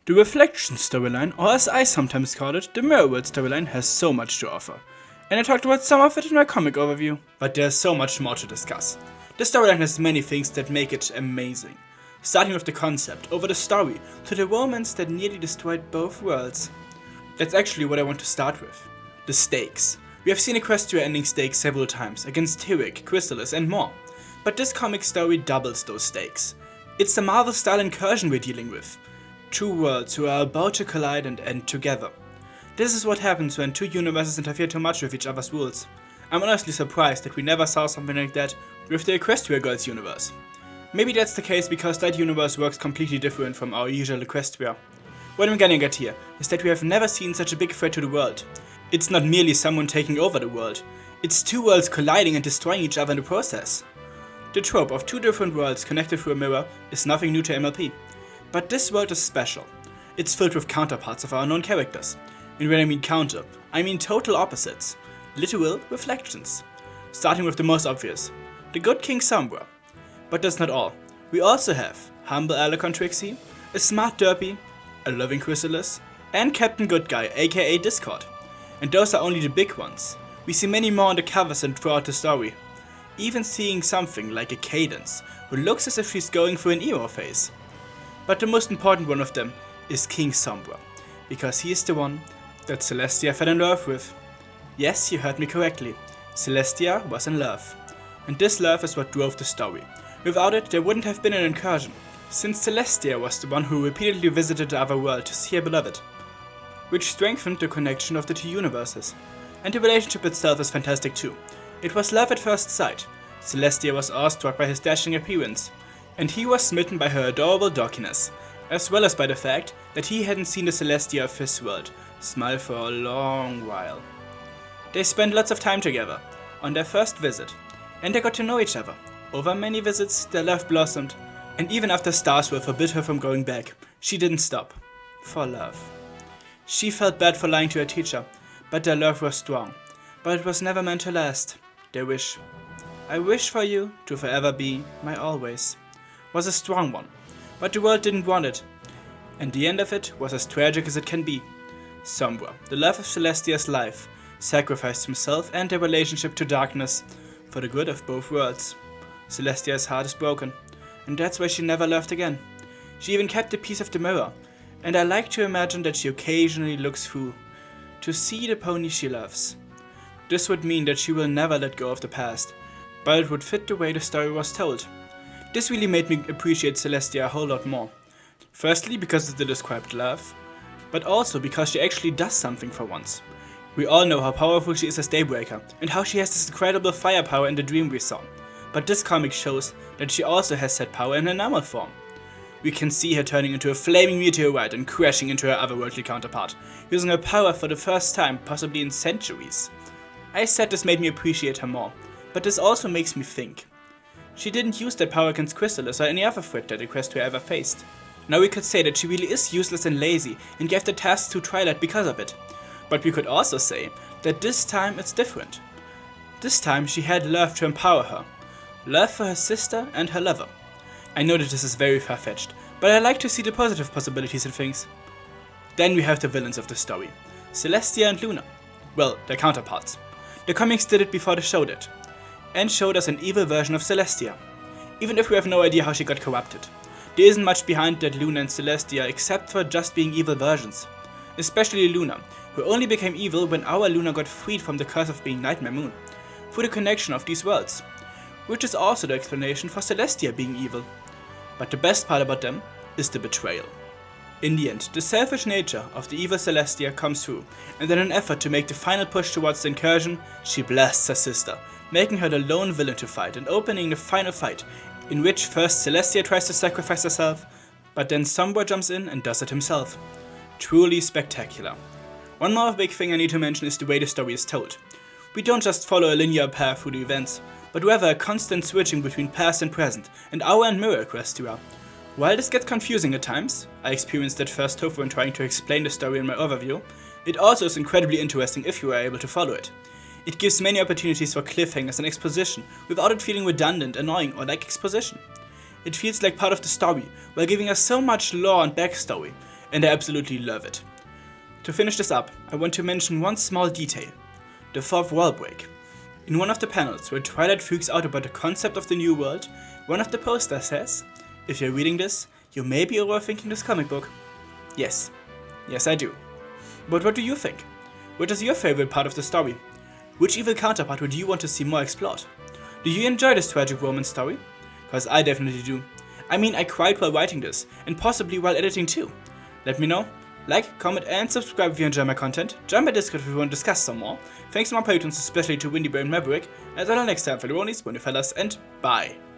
The Reflection storyline, or as I sometimes call it, the Mirror World storyline, has so much to offer. And I talked about some of it in my comic overview, but there's so much more to discuss. The storyline has many things that make it amazing. Starting with the concept, over the story, to the romance that nearly destroyed both worlds. That's actually what I want to start with. The stakes. We have seen Equestria ending stakes several times, against Tyrek, Chrysalis and more. But this comic story doubles those stakes. It's the Marvel-style incursion we're dealing with. Two worlds who are about to collide and end together. This is what happens when two universes interfere too much with each other's rules. I'm honestly surprised that we never saw something like that with the Equestria Girls universe. Maybe that's the case because that universe works completely different from our usual Equestria. What I'm getting at here is that we have never seen such a big threat to the world. It's not merely someone taking over the world, it's two worlds colliding and destroying each other in the process. The trope of two different worlds connected through a mirror is nothing new to MLP. But this world is special. It's filled with counterparts of our known characters. And when I mean counter, I mean total opposites. Literal reflections. Starting with the most obvious. The good King Sombra. But that's not all. We also have humble Alicon Trixie, a smart Derpy, a loving Chrysalis, and Captain Good Guy, aka Discord. And those are only the big ones. We see many more on the covers and throughout the story. Even seeing something like a Cadence, who looks as if she's going through an emo phase. But the most important one of them is King Sombra, because he is the one that Celestia fell in love with. Yes, you heard me correctly, Celestia was in love. And this love is what drove the story. Without it, there wouldn't have been an incursion, since Celestia was the one who repeatedly visited the other world to see her beloved, which strengthened the connection of the two universes. And the relationship itself is fantastic too. It was love at first sight. Celestia was awestruck by his dashing appearance, and he was smitten by her adorable dorkiness, as well as by the fact that he hadn't seen the Celestia of his world smile for a long while. They spent lots of time together, on their first visit, and they got to know each other. Over many visits, their love blossomed, and even after Starswell forbid her from going back, she didn't stop. For love. She felt bad for lying to her teacher, but their love was strong. But it was never meant to last. Their wish. I wish for you to forever be my always. Was a strong one, but the world didn't want it, and the end of it was as tragic as it can be. Sombra, the love of Celestia's life, sacrificed himself and their relationship to darkness for the good of both worlds. Celestia's heart is broken, and that's why she never loved again. She even kept a piece of the mirror, and I like to imagine that she occasionally looks through to see the pony she loves. This would mean that she will never let go of the past, but it would fit the way the story was told. This really made me appreciate Celestia a whole lot more. Firstly, because of the described love, but also because she actually does something for once. We all know how powerful she is as Daybreaker, and how she has this incredible firepower in the dream we saw. But this comic shows that she also has that power in her normal form. We can see her turning into a flaming meteorite and crashing into her otherworldly counterpart, using her power for the first time, possibly in centuries. I said this made me appreciate her more, but this also makes me think. She didn't use that power against Chrysalis or any other threat that Equestria ever faced. Now we could say that she really is useless and lazy and gave the task to Twilight because of it. But we could also say that this time it's different. This time she had love to empower her. Love for her sister and her lover. I know that this is very far-fetched, but I like to see the positive possibilities in things. Then we have the villains of the story. Celestia and Luna. Well, their counterparts. The comics did it before the show did, and showed us an evil version of Celestia, even if we have no idea how she got corrupted. There isn't much behind that Luna and Celestia except for just being evil versions. Especially Luna, who only became evil when our Luna got freed from the curse of being Nightmare Moon, through the connection of these worlds, which is also the explanation for Celestia being evil. But the best part about them is the betrayal. In the end, the selfish nature of the evil Celestia comes through, and in an effort to make the final push towards the incursion, she blasts her sister, making her the lone villain to fight and opening the final fight, in which first Celestia tries to sacrifice herself, but then Sombra jumps in and does it himself. Truly spectacular. One more big thing I need to mention is the way the story is told. We don't just follow a linear path through the events, but rather a constant switching between past and present, and our and mirror Equestria. While this gets confusing at times, I experienced that first too when trying to explain the story in my overview, it also is incredibly interesting if you are able to follow it. It gives many opportunities for cliffhangers and exposition without it feeling redundant, annoying, or like exposition. It feels like part of the story, while giving us so much lore and backstory, and I absolutely love it. To finish this up, I want to mention one small detail: the fourth wall break. In one of the panels where Twilight freaks out about the concept of the new world, one of the posters says, "If you're reading this, you may be overthinking this comic book." Yes, I do. But what do you think? What is your favorite part of the story? Which evil counterpart would you want to see more explored? Do you enjoy this tragic romance story? Cause I definitely do. I mean, I cried while writing this, and possibly while editing too. Let me know. Like, comment, and subscribe if you enjoy my content. Join my Discord if you want to discuss some more. Thanks to my patrons, especially to Windy Bear and Maverick. And until next time, fellow Ronies, fellas, and bye.